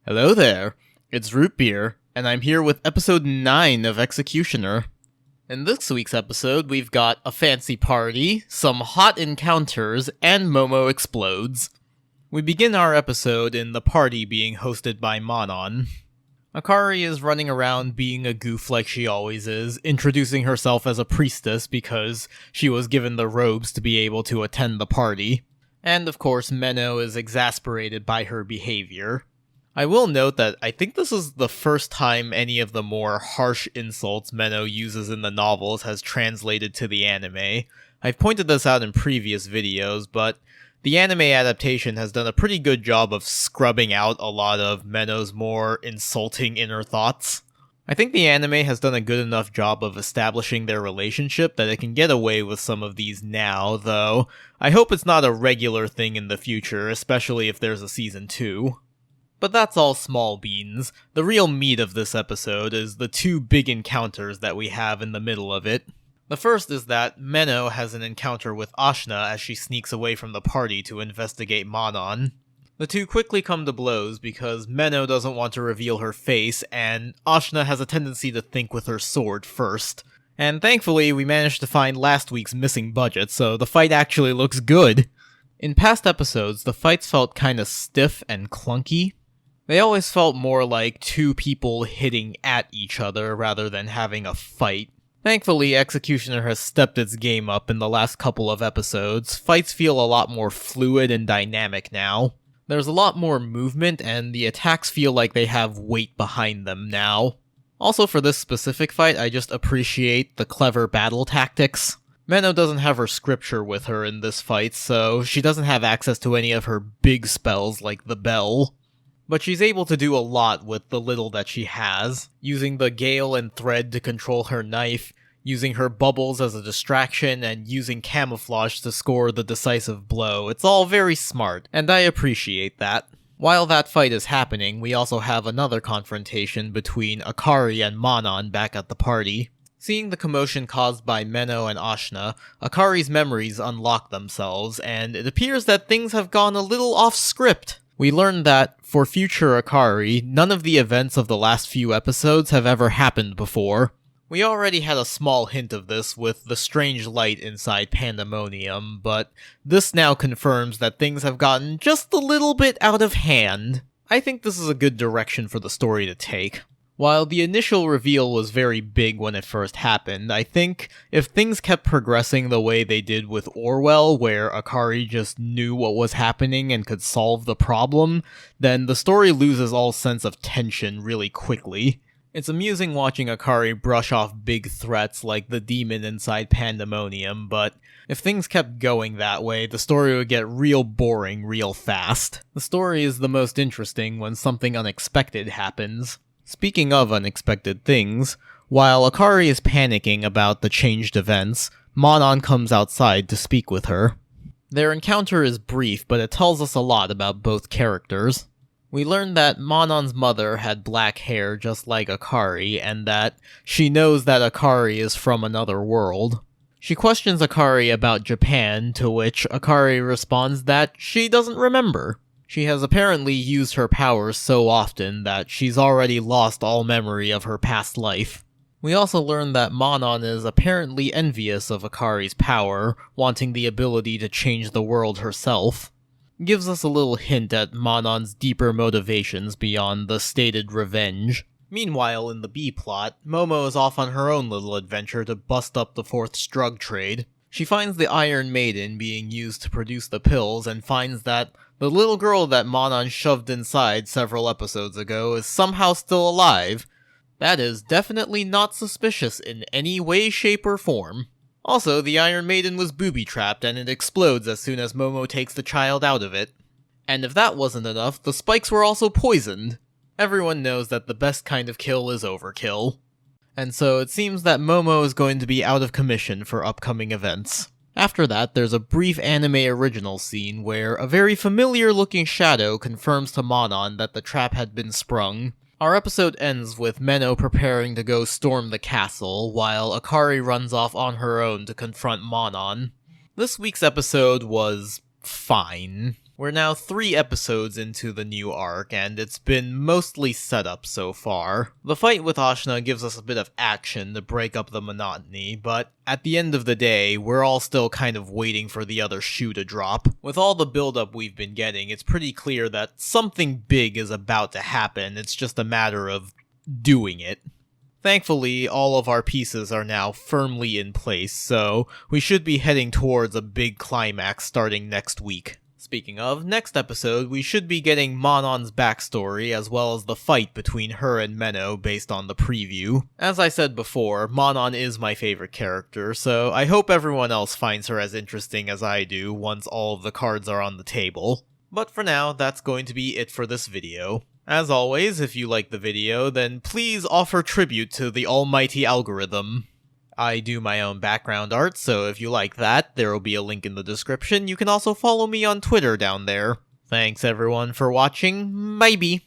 Hello there, it's Root Beer, and I'm here with episode 9 of Executioner. In this week's episode, we've got a fancy party, some hot encounters, and Momo explodes. We begin our episode in the party being hosted by Manon. Akari is running around being a goof like she always is, introducing herself as a priestess because she was given the robes to be able to attend the party. And of course, Menno is exasperated by her behavior. I will note that I think this is the first time any of the more harsh insults Menno uses in the novels has translated to the anime. I've pointed this out in previous videos, but the anime adaptation has done a pretty good job of scrubbing out a lot of Menno's more insulting inner thoughts. I think the anime has done a good enough job of establishing their relationship that it can get away with some of these now, though I hope it's not a regular thing in the future, especially if there's a season 2. But that's all small beans. The real meat of this episode is the two big encounters that we have in the middle of it. The first is that Menno has an encounter with Ashna as she sneaks away from the party to investigate Manon. The two quickly come to blows because Menno doesn't want to reveal her face, and Ashna has a tendency to think with her sword first. And thankfully, we managed to find last week's missing budget, so the fight actually looks good. In past episodes, the fights felt kinda stiff and clunky. They always felt more like two people hitting at each other rather than having a fight. Thankfully, Executioner has stepped its game up in the last couple of episodes. Fights feel a lot more fluid and dynamic now. There's a lot more movement, and the attacks feel like they have weight behind them now. Also, for this specific fight, I just appreciate the clever battle tactics. Menno doesn't have her scripture with her in this fight, so she doesn't have access to any of her big spells like the bell. But she's able to do a lot with the little that she has, using the gale and thread to control her knife, using her bubbles as a distraction, and using camouflage to score the decisive blow. It's all very smart, and I appreciate that. While that fight is happening, we also have another confrontation between Akari and Manon back at the party. Seeing the commotion caused by Menou and Ashna, Akari's memories unlock themselves, and it appears that things have gone a little off script. We learned that, for future Akari, none of the events of the last few episodes have ever happened before. We already had a small hint of this with the strange light inside Pandemonium, but this now confirms that things have gotten just a little bit out of hand. I think this is a good direction for the story to take. While the initial reveal was very big when it first happened, I think if things kept progressing the way they did with Orwell, where Akari just knew what was happening and could solve the problem, then the story loses all sense of tension really quickly. It's amusing watching Akari brush off big threats like the demon inside Pandemonium, but if things kept going that way, the story would get real boring real fast. The story is the most interesting when something unexpected happens. Speaking of unexpected things, while Akari is panicking about the changed events, Manon comes outside to speak with her. Their encounter is brief, but it tells us a lot about both characters. We learn that Manon's mother had black hair just like Akari, and that she knows that Akari is from another world. She questions Akari about Japan, to which Akari responds that she doesn't remember. She has apparently used her powers so often that she's already lost all memory of her past life. We also learn that Manon is apparently envious of Akari's power, wanting the ability to change the world herself. Gives us a little hint at Manon's deeper motivations beyond the stated revenge. Meanwhile, in the B-plot, Momo is off on her own little adventure to bust up the Fourth's drug trade. She finds the Iron Maiden being used to produce the pills and finds that the little girl that Manon shoved inside several episodes ago is somehow still alive. That is definitely not suspicious in any way, shape, or form. Also, the Iron Maiden was booby-trapped and it explodes as soon as Momo takes the child out of it. And if that wasn't enough, the spikes were also poisoned. Everyone knows that the best kind of kill is overkill. And so it seems that Momo is going to be out of commission for upcoming events. After that, there's a brief anime original scene where a very familiar looking shadow confirms to Manon that the trap had been sprung. Our episode ends with Menno preparing to go storm the castle, while Akari runs off on her own to confront Manon. This week's episode was fine. We're now 3 episodes into the new arc, and it's been mostly set up so far. The fight with Ashna gives us a bit of action to break up the monotony, but at the end of the day, we're all still kind of waiting for the other shoe to drop. With all the build-up we've been getting, it's pretty clear that something big is about to happen, it's just a matter of doing it. Thankfully, all of our pieces are now firmly in place, so we should be heading towards a big climax starting next week. Speaking of, next episode, we should be getting Monon's backstory as well as the fight between her and Menno based on the preview. As I said before, Monon is my favorite character, so I hope everyone else finds her as interesting as I do once all of the cards are on the table. But for now, that's going to be it for this video. As always, if you like the video, then please offer tribute to the almighty algorithm. I do my own background art, so if you like that, there will be a link in the description. You can also follow me on Twitter down there. Thanks everyone for watching, maybe.